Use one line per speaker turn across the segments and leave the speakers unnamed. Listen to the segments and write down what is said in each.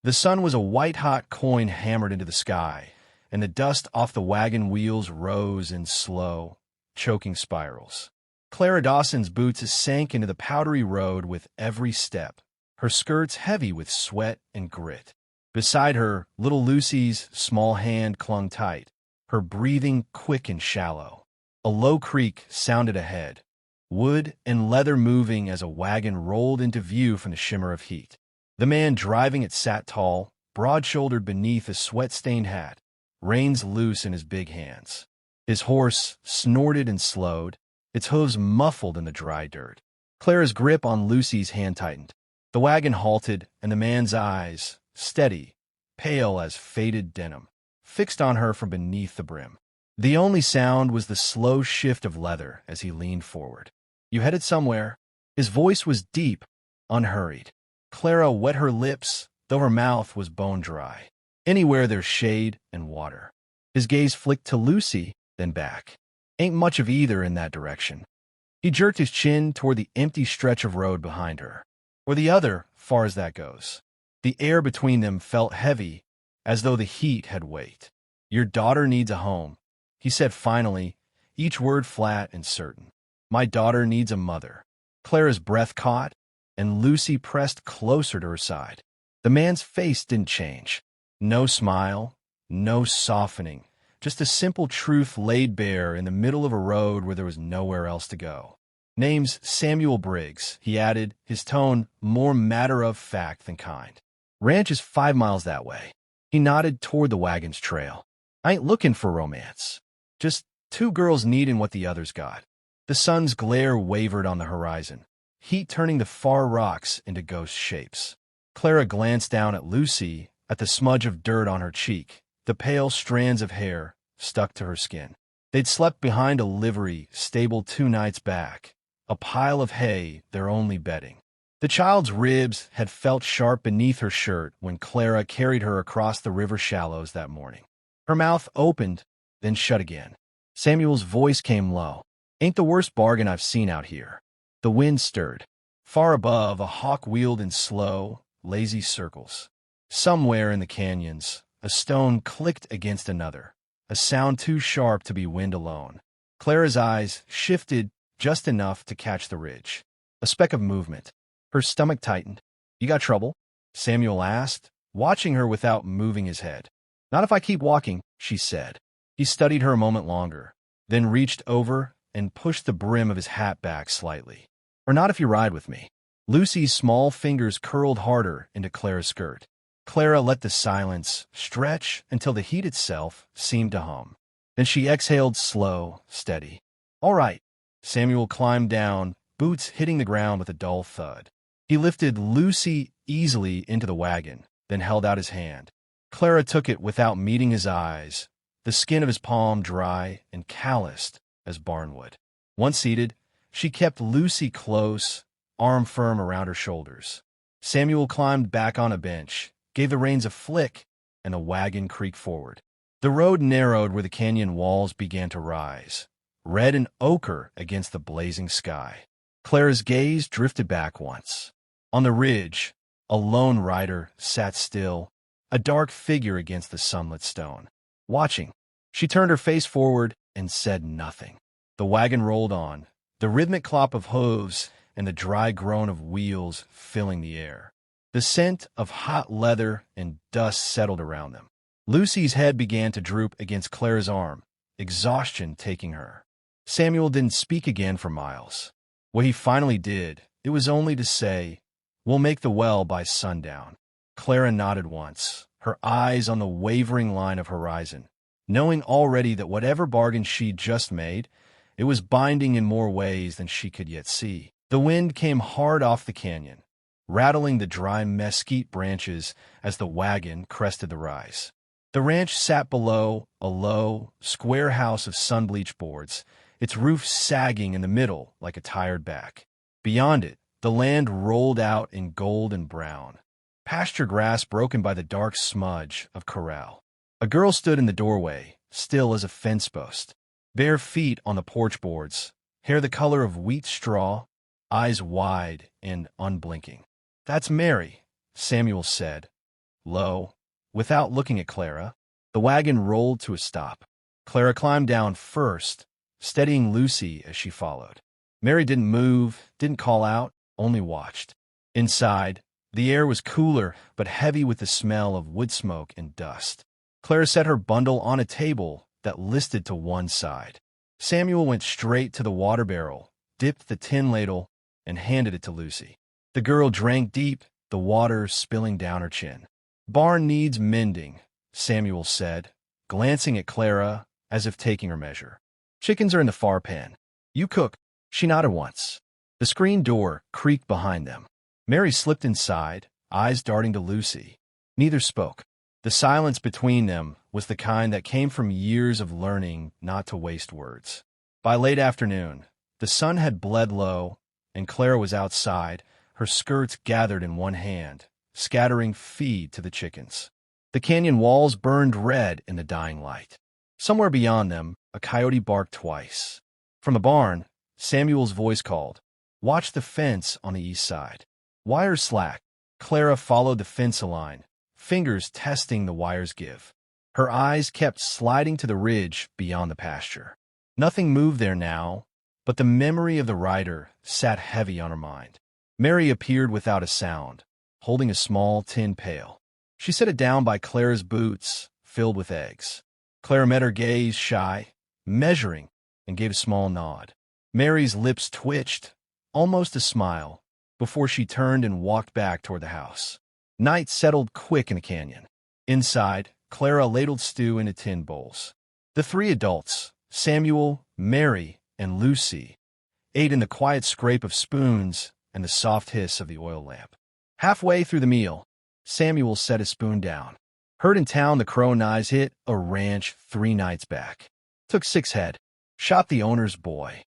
The sun was a white-hot coin hammered into the sky, and the dust off the wagon wheels rose in slow, choking spirals. Clara Dawson's boots sank into the powdery road with every step, her skirts heavy with sweat and grit. Beside her, little Lucy's small hand clung tight, her breathing quick and shallow. A low creak sounded ahead, wood and leather moving as a wagon rolled into view from the shimmer of heat. The man driving it sat tall, broad-shouldered beneath a sweat-stained hat, reins loose in his big hands. His horse snorted and slowed, its hooves muffled in the dry dirt. Clara's grip on Lucy's hand tightened. The wagon halted, and the man's eyes, steady, pale as faded denim, fixed on her from beneath the brim. The only sound was the slow shift of leather as he leaned forward. "You headed somewhere?" His voice was deep, unhurried. Clara wet her lips, though her mouth was bone-dry. "Anywhere there's shade and water." His gaze flicked to Lucy, then back. "Ain't much of either in that direction." He jerked his chin toward the empty stretch of road behind her. "Or the other, far as that goes." The air between them felt heavy, as though the heat had weight. "Your daughter needs a home," he said finally, each word flat and certain. "My daughter needs a mother." Clara's breath caught, and Lucy pressed closer to her side. The man's face didn't change. No smile, no softening, just a simple truth laid bare in the middle of a road where there was nowhere else to go. "Name's Samuel Briggs," he added, his tone more matter-of-fact than kind. "Ranch is 5 miles that way." He nodded toward the wagon's trail. "I ain't looking for romance. Just 2 girls needing what the others got." The sun's glare wavered on the horizon, heat turning the far rocks into ghost shapes. Clara glanced down at Lucy, at the smudge of dirt on her cheek, the pale strands of hair stuck to her skin. They'd slept behind a livery stable 2 nights back, a pile of hay their only bedding. The child's ribs had felt sharp beneath her shirt when Clara carried her across the river shallows that morning. Her mouth opened, then shut again. Samuel's voice came low. "Ain't the worst bargain I've seen out here." The wind stirred. Far above, a hawk wheeled in slow, lazy circles. Somewhere in the canyons, a stone clicked against another, a sound too sharp to be wind alone. Clara's eyes shifted just enough to catch the ridge. A speck of movement. Her stomach tightened. "You got trouble?" Samuel asked, watching her without moving his head. "Not if I keep walking," she said. He studied her a moment longer, then reached over and pushed the brim of his hat back slightly. "Or not if you ride with me." Lucy's small fingers curled harder into Clara's skirt. Clara let the silence stretch until the heat itself seemed to hum. Then she exhaled slow, steady. "All right." Samuel climbed down, boots hitting the ground with a dull thud. He lifted Lucy easily into the wagon, then held out his hand. Clara took it without meeting his eyes, the skin of his palm dry and calloused as barnwood. Once seated, she kept Lucy close, arm firm around her shoulders. Samuel climbed back on a bench, gave the reins a flick, and the wagon creaked forward. The road narrowed where the canyon walls began to rise, red and ochre against the blazing sky. Clara's gaze drifted back once. On the ridge, a lone rider sat still, a dark figure against the sunlit stone. Watching, she turned her face forward and said nothing. The wagon rolled on, the rhythmic clop of hooves and the dry groan of wheels filling the air. The scent of hot leather and dust settled around them. Lucy's head began to droop against Clara's arm, exhaustion taking her. Samuel didn't speak again for miles. What he finally did, it was only to say, "We'll make the well by sundown." Clara nodded once, her eyes on the wavering line of horizon, knowing already that whatever bargain she'd just made, it was binding in more ways than she could yet see. The wind came hard off the canyon, rattling the dry mesquite branches as the wagon crested the rise. The ranch sat below a low, square house of sun-bleached boards, its roof sagging in the middle like a tired back. Beyond it, the land rolled out in gold and brown, pasture grass broken by the dark smudge of corral. A girl stood in the doorway, still as a fence post, bare feet on the porch boards, hair the color of wheat straw, eyes wide and unblinking. "That's Mary," Samuel said, low. Without looking at Clara, the wagon rolled to a stop. Clara climbed down first, steadying Lucy as she followed. Mary didn't move, didn't call out, only watched. Inside, the air was cooler but heavy with the smell of wood smoke and dust. Clara set her bundle on a table that listed to one side. Samuel went straight to the water barrel, dipped the tin ladle, and handed it to Lucy. The girl drank deep, the water spilling down her chin. "Barn needs mending," Samuel said, glancing at Clara as if taking her measure. "Chickens are in the far pen. You cook." She nodded once. The screen door creaked behind them. Mary slipped inside, eyes darting to Lucy. Neither spoke. The silence between them was the kind that came from years of learning not to waste words. By late afternoon, the sun had bled low, and Clara was outside, her skirts gathered in one hand, scattering feed to the chickens. The canyon walls burned red in the dying light. Somewhere beyond them, a coyote barked twice. From the barn, Samuel's voice called, "Watch the fence on the east side." Wires slack. Clara followed the fence line, fingers testing the wire's give. Her eyes kept sliding to the ridge beyond the pasture. Nothing moved there now, but the memory of the rider sat heavy on her mind. Mary appeared without a sound, holding a small tin pail. She set it down by Clara's boots, filled with eggs. Clara met her gaze, shy, measuring, and gave a small nod. Mary's lips twitched, almost a smile, before she turned and walked back toward the house. Night settled quick in the canyon. Inside, Clara ladled stew into tin bowls. The three adults, Samuel, Mary, and Lucy, ate in the quiet scrape of spoons and the soft hiss of the oil lamp. Halfway through the meal, Samuel set his spoon down. "Heard in town the Crow and Eyes hit a ranch 3 nights back. Took 6 head. Shot the owner's boy."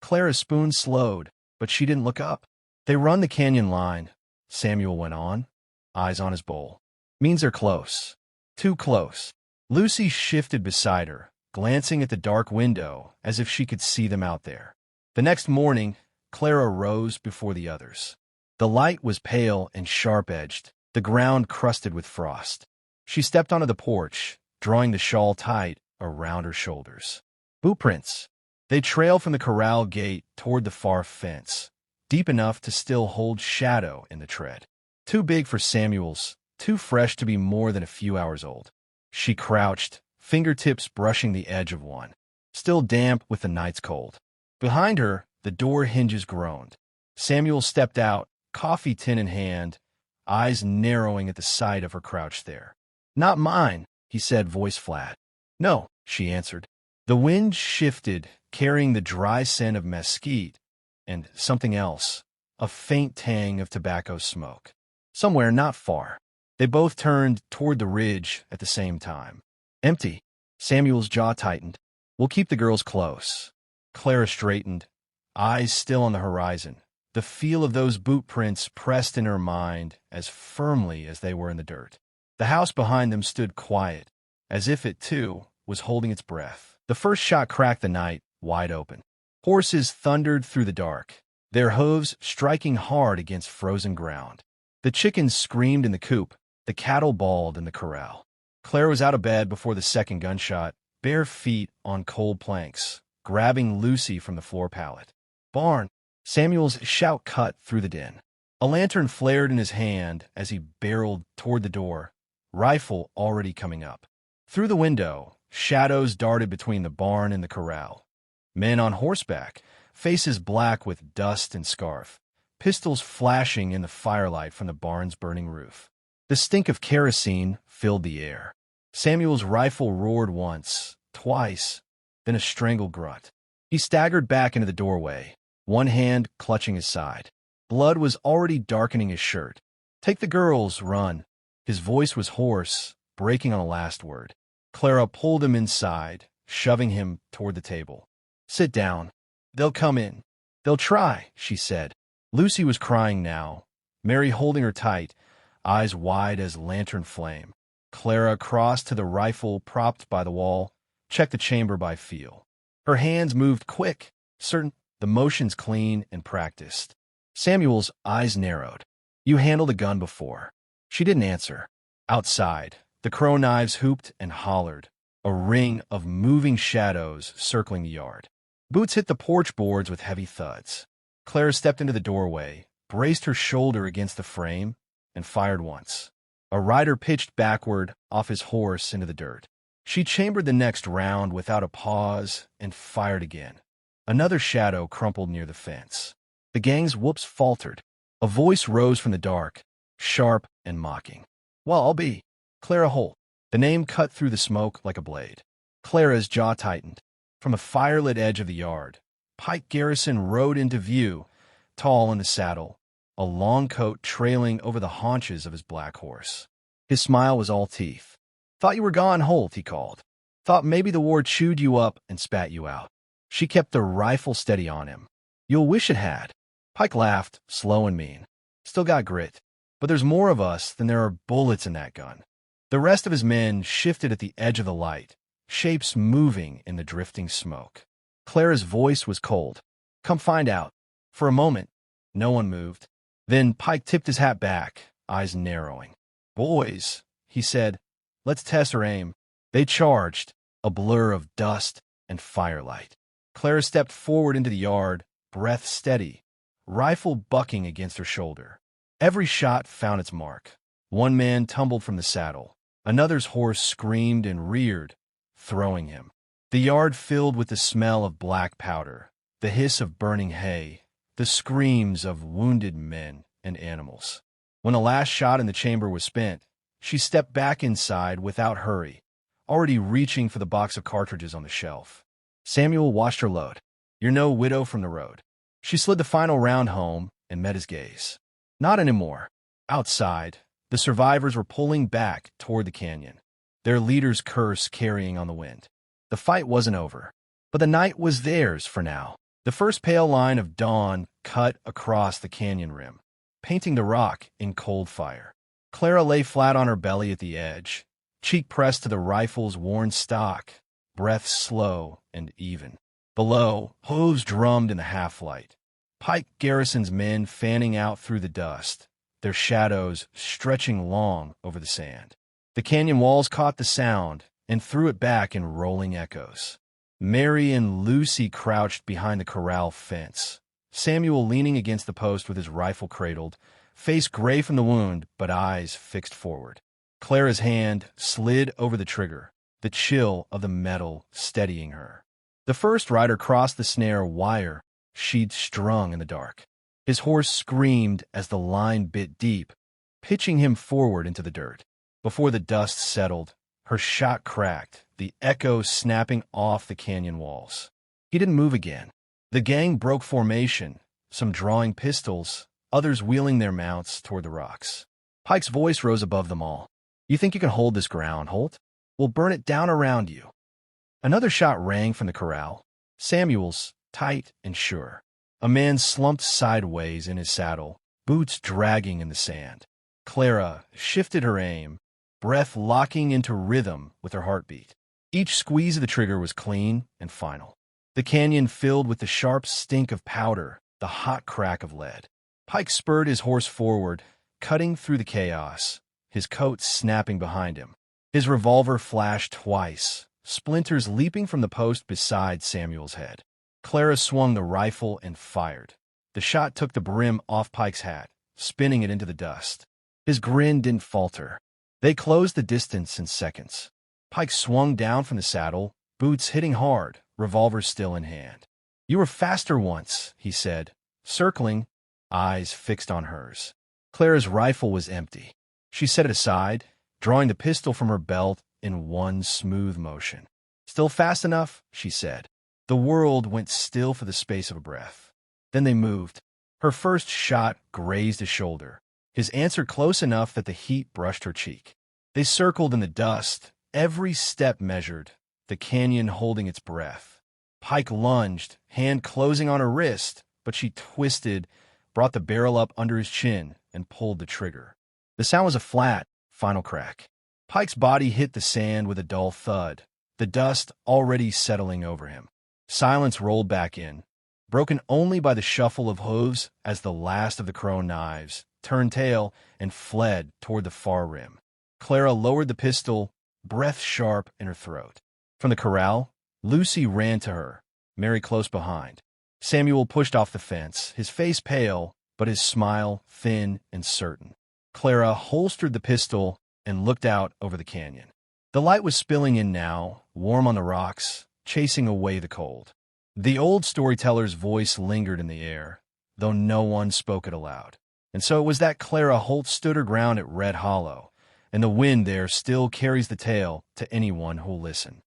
Clara's spoon slowed, but she didn't look up. "They run the canyon line," Samuel went on, eyes on his bowl. "Means they're close. Too close." Lucy shifted beside her, glancing at the dark window as if she could see them out there. The next morning, Clara rose before the others. The light was pale and sharp-edged, the ground crusted with frost. She stepped onto the porch, drawing the shawl tight around her shoulders. Boot prints. They trailed from the corral gate toward the far fence, deep enough to still hold shadow in the tread. Too big for Samuel's, too fresh to be more than a few hours old. She crouched, fingertips brushing the edge of one, still damp with the night's cold. Behind her, the door hinges groaned. Samuel stepped out, coffee tin in hand, eyes narrowing at the sight of her crouch there. "Not mine," he said, voice flat. "No," she answered. The wind shifted, carrying the dry scent of mesquite and something else, a faint tang of tobacco smoke. Somewhere not far. They both turned toward the ridge at the same time. "Empty." Samuel's jaw tightened. "We'll keep the girls close." Clara straightened, eyes still on the horizon. The feel of those boot prints pressed in her mind as firmly as they were in the dirt. The house behind them stood quiet, as if it, too, was holding its breath. The first shot cracked the night, wide open. Horses thundered through the dark, their hooves striking hard against frozen ground. The chickens screamed in the coop, the cattle bawled in the corral. Clara was out of bed before the second gunshot, bare feet on cold planks, grabbing Lucy from the floor pallet. "Barn!" Samuel's shout cut through the din. A lantern flared in his hand as he barreled toward the door, rifle already coming up. Through the window, shadows darted between the barn and the corral. Men on horseback, faces black with dust and scarf, pistols flashing in the firelight from the barn's burning roof. The stink of kerosene filled the air. Samuel's rifle roared once, twice, then a strangled grunt. He staggered back into the doorway, one hand clutching his side. Blood was already darkening his shirt. "Take the girls, run." His voice was hoarse, breaking on a last word. Clara pulled him inside, shoving him toward the table. "Sit down. They'll come in. They'll try," she said. Lucy was crying now, Mary holding her tight, eyes wide as lantern flame. Clara crossed to the rifle propped by the wall, checked the chamber by feel. Her hands moved quick, certain, the motions clean and practiced. Samuel's eyes narrowed. "You handled a gun before." She didn't answer. Outside, the crow knives hooped and hollered, a ring of moving shadows circling the yard. Boots hit the porch boards with heavy thuds. Clara stepped into the doorway, braced her shoulder against the frame, and fired once. A rider pitched backward off his horse into the dirt. She chambered the next round without a pause and fired again. Another shadow crumpled near the fence. The gang's whoops faltered. A voice rose from the dark, sharp and mocking. "Well, I'll be Clara Holt." The name cut through the smoke like a blade. Clara's jaw tightened. From the firelit edge of the yard, Pike Garrison rode into view, tall in the saddle, a long coat trailing over the haunches of his black horse. His smile was all teeth. "Thought you were gone, Holt," he called. "Thought maybe the war chewed you up and spat you out." She kept the rifle steady on him. "You'll wish it had." Pike laughed, slow and mean. "Still got grit. But there's more of us than there are bullets in that gun." The rest of his men shifted at the edge of the light, shapes moving in the drifting smoke. Clara's voice was cold. "Come find out." For a moment, no one moved. Then Pike tipped his hat back, eyes narrowing. "Boys," he said, "let's test her aim." They charged, a blur of dust and firelight. Clara stepped forward into the yard, breath steady, rifle bucking against her shoulder. Every shot found its mark. One man tumbled from the saddle. Another's horse screamed and reared, throwing him. The yard filled with the smell of black powder, the hiss of burning hay, the screams of wounded men and animals. When the last shot in the chamber was spent, she stepped back inside without hurry, already reaching for the box of cartridges on the shelf. Samuel watched her load. "You're no widow from the road." She slid the final round home and met his gaze. Not anymore. Outside, the survivors were pulling back toward the canyon, their leader's curse carrying on the wind. The fight wasn't over, but the night was theirs for now. The first pale line of dawn cut across the canyon rim, painting the rock in cold fire. Clara lay flat on her belly at the edge, cheek pressed to the rifle's worn stock, breath slow and even. Below, hooves drummed in the half-light. Pike Garrison's men fanning out through the dust, their shadows stretching long over the sand. The canyon walls caught the sound and threw it back in rolling echoes. Mary and Lucy crouched behind the corral fence, Samuel leaning against the post with his rifle cradled, face gray from the wound but eyes fixed forward. Clara's hand slid over the trigger, the chill of the metal steadying her. The first rider crossed the snare wire she'd strung in the dark. His horse screamed as the line bit deep, pitching him forward into the dirt. Before the dust settled, her shot cracked, the echo snapping off the canyon walls. He didn't move again. The gang broke formation, some drawing pistols, others wheeling their mounts toward the rocks. Pike's voice rose above them all. "You think you can hold this ground, Holt? We'll burn it down around you." Another shot rang from the corral, Samuel's, tight and sure. A man slumped sideways in his saddle, boots dragging in the sand. Clara shifted her aim, breath locking into rhythm with her heartbeat. Each squeeze of the trigger was clean and final. The canyon filled with the sharp stink of powder, the hot crack of lead. Pike spurred his horse forward, cutting through the chaos, his coat snapping behind him. His revolver flashed twice, splinters leaping from the post beside Samuel's head. Clara swung the rifle and fired. The shot took the brim off Pike's hat, spinning it into the dust. His grin didn't falter. They closed the distance in seconds. Pike swung down from the saddle, boots hitting hard, revolver still in hand. "You were faster once," he said, circling, eyes fixed on hers. Clara's rifle was empty. She set it aside, drawing the pistol from her belt in one smooth motion. "Still fast enough?" she said. The world went still for the space of a breath. Then they moved. Her first shot grazed his shoulder, his answer close enough that the heat brushed her cheek. They circled in the dust, every step measured, the canyon holding its breath. Pike lunged, hand closing on her wrist, but she twisted, brought the barrel up under his chin, and pulled the trigger. The sound was a flat, final crack. Pike's body hit the sand with a dull thud, the dust already settling over him. Silence rolled back in, broken only by the shuffle of hooves as the last of the crow knives turned tail and fled toward the far rim. Clara lowered the pistol, breath sharp in her throat. From the corral, Lucy ran to her, Mary close behind. Samuel pushed off the fence, his face pale, but his smile thin and certain. Clara holstered the pistol and looked out over the canyon. The light was spilling in now, warm on the rocks, chasing away the cold. The old storyteller's voice lingered in the air, though no one spoke it aloud. And so it was that Clara Holt stood her ground at Red Hollow, and the wind there still carries the tale to anyone who'll listen.